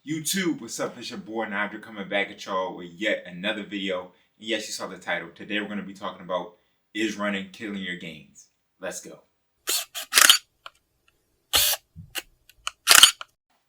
YouTube, what's up? It's your boy Nigel coming back at y'all with yet another video. And yes, you saw the title. Today we're going to be talking about, is running killing your gains? Let's go.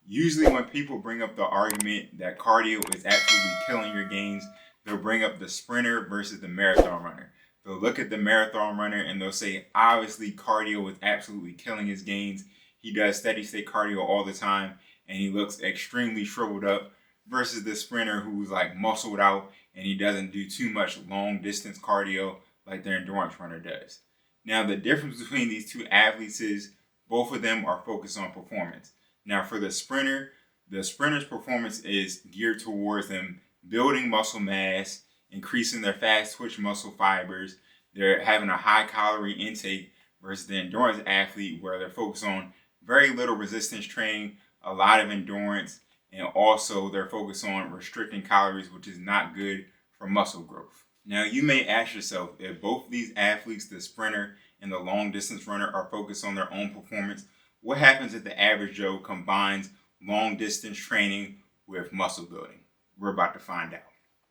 Usually when people bring up the argument that cardio is absolutely killing your gains, they'll bring up the sprinter versus the marathon runner. They'll look at the marathon runner and they'll say, obviously cardio is absolutely killing his gains. He does steady state cardio all the time and he looks extremely shriveled up, versus the sprinter who's like muscled out and he doesn't do too much long distance cardio like the endurance runner does. Now the difference between these two athletes is both of them are focused on performance. Now for the sprinter's performance is geared towards them building muscle mass, increasing their fast twitch muscle fibers. They're having a high calorie intake, versus the endurance athlete where they're focused on very little resistance training, a lot of endurance, and also they're focused on restricting calories, which is not good for muscle growth. Now you may ask yourself, if both of these athletes, the sprinter and the long distance runner, are focused on their own performance, what happens if the average Joe combines long distance training with muscle building? We're about to find out.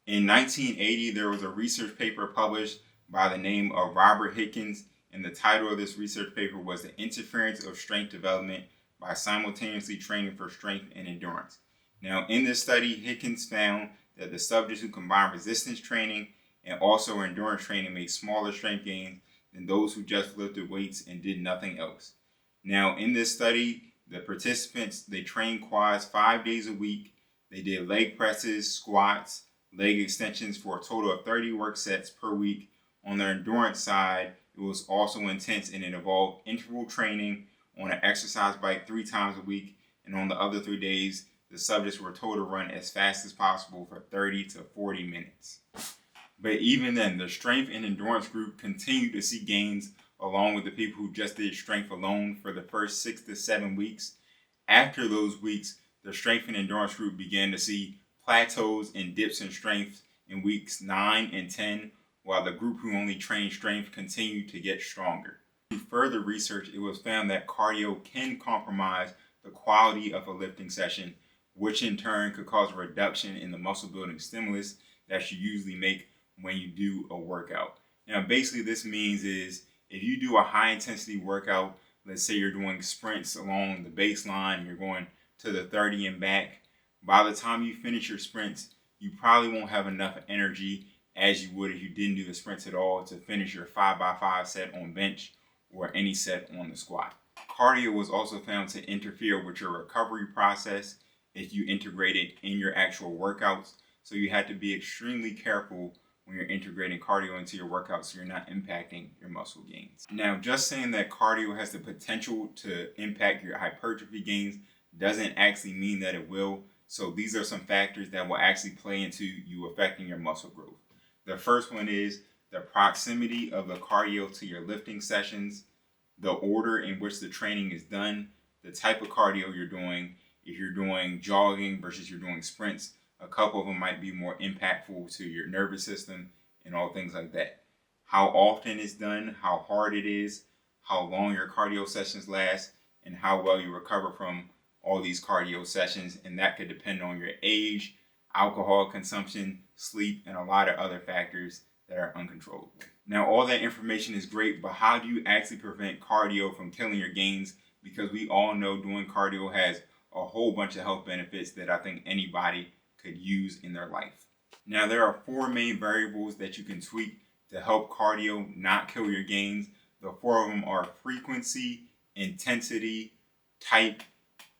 In 1980, there was a research paper published by the name of Robert Hickens, and the title of this research paper was The Interference of Strength Development by Simultaneously Training for Strength and Endurance. Now, in this study, Hickens found that the subjects who combined resistance training and also endurance training made smaller strength gains than those who just lifted weights and did nothing else. Now, in this study, the participants, they trained quads 5 days a week. They did leg presses, squats, leg extensions for a total of 30 work sets per week. On the endurance side, it was also intense and it involved interval training on an exercise bike 3 times a week. And on the other 3 days, the subjects were told to run as fast as possible for 30 to 40 minutes. But even then, the strength and endurance group continued to see gains along with the people who just did strength alone for the first 6 to 7 weeks. After those weeks, the strength and endurance group began to see plateaus and dips in strength in weeks 9 and 10, while the group who only trained strength continued to get stronger. Through further research, it was found that cardio can compromise the quality of a lifting session, which in turn could cause a reduction in the muscle building stimulus that you usually make when you do a workout. Now, basically this means is if you do a high intensity workout, let's say you're doing sprints along the baseline, you're going to the 30 and back, by the time you finish your sprints, you probably won't have enough energy as you would if you didn't do the sprints at all to finish your 5x5 set on bench or any set on the squat. Cardio was also found to interfere with your recovery process if you integrate it in your actual workouts. So you have to be extremely careful when you're integrating cardio into your workouts so you're not impacting your muscle gains. Now, just saying that cardio has the potential to impact your hypertrophy gains doesn't actually mean that it will. So these are some factors that will actually play into you affecting your muscle growth. The first one is the proximity of the cardio to your lifting sessions, the order in which the training is done, the type of cardio you're doing. If you're doing jogging versus you're doing sprints, a couple of them might be more impactful to your nervous system and all things like that. How often it's done, how hard it is, how long your cardio sessions last, and how well you recover from all these cardio sessions. And that could depend on your age, alcohol consumption, sleep, and a lot of other factors that are uncontrollable. Now, all that information is great, but how do you actually prevent cardio from killing your gains? Because we all know doing cardio has a whole bunch of health benefits that I think anybody could use in their life. Now, there are 4 main variables that you can tweak to help cardio not kill your gains. The 4 of them are frequency, intensity, type,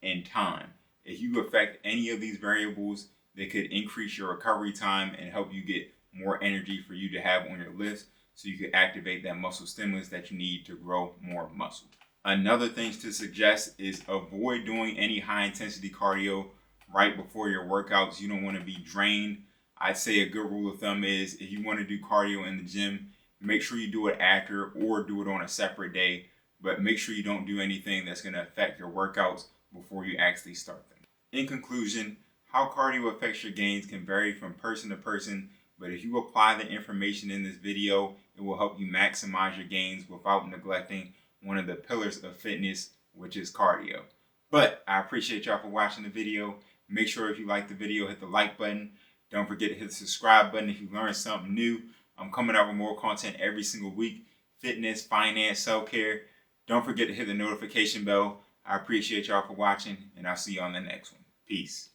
and time. If you affect any of these variables, they could increase your recovery time and help you get more energy for you to have on your lifts so you can activate that muscle stimulus that you need to grow more muscle. Another thing to suggest is avoid doing any high intensity cardio right before your workouts. You don't want to be drained. I'd say a good rule of thumb is if you want to do cardio in the gym, make sure you do it after or do it on a separate day, but make sure you don't do anything that's going to affect your workouts before you actually start them. In conclusion, how cardio affects your gains can vary from person to person, but if you apply the information in this video, it will help you maximize your gains without neglecting one of the pillars of fitness, which is cardio. But I appreciate y'all for watching the video. Make sure if you like the video, hit the like button. Don't forget to hit the subscribe button if you learned something new. I'm coming out with more content every single week. Fitness, finance, self-care. Don't forget to hit the notification bell. I appreciate y'all for watching, and I'll see you on the next one. Peace.